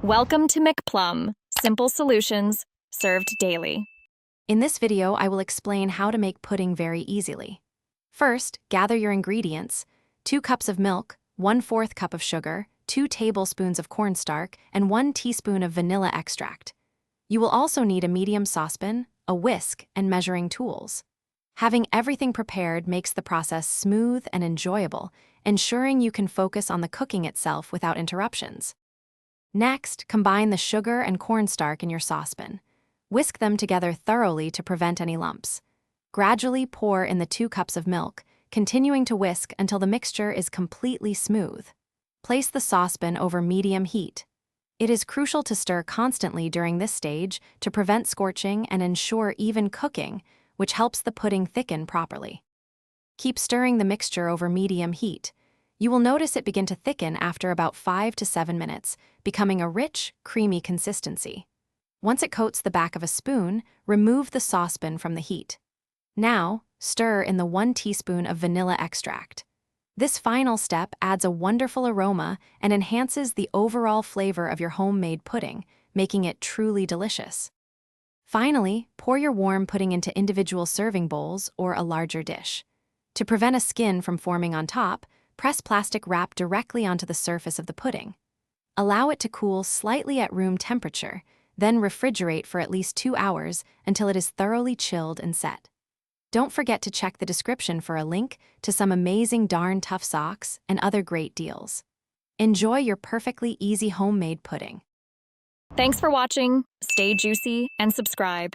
Welcome to McPlum, simple solutions served daily. In this video, I will explain how to make pudding very easily. First, gather your ingredients: 2 cups of milk, 1/4 cup of sugar, 2 tablespoons of cornstarch, and 1 teaspoon of vanilla extract. You will also need a medium saucepan, a whisk, and measuring tools. Having everything prepared makes the process smooth and enjoyable, ensuring you can focus on the cooking itself without interruptions. Next, combine the sugar and cornstarch in your saucepan. Whisk them together thoroughly to prevent any lumps. Gradually pour in the 2 cups of milk, continuing to whisk until the mixture is completely smooth. Place the saucepan over medium heat. It is crucial to stir constantly during this stage to prevent scorching and ensure even cooking, which helps the pudding thicken properly. Keep stirring the mixture over medium heat. You will notice it begin to thicken after about 5 to 7 minutes, becoming a rich, creamy consistency. Once it coats the back of a spoon, remove the saucepan from the heat. Now, stir in the 1 teaspoon of vanilla extract. This final step adds a wonderful aroma and enhances the overall flavor of your homemade pudding, making it truly delicious. Finally, pour your warm pudding into individual serving bowls or a larger dish. To prevent a skin from forming on top, press plastic wrap directly onto the surface of the pudding. Allow it to cool slightly at room temperature, then refrigerate for at least 2 hours until it is thoroughly chilled and set. Don't forget to check the description for a link to some amazing Darn Tough socks and other great deals. Enjoy your perfectly easy homemade pudding. Thanks for watching. Stay juicy and subscribe.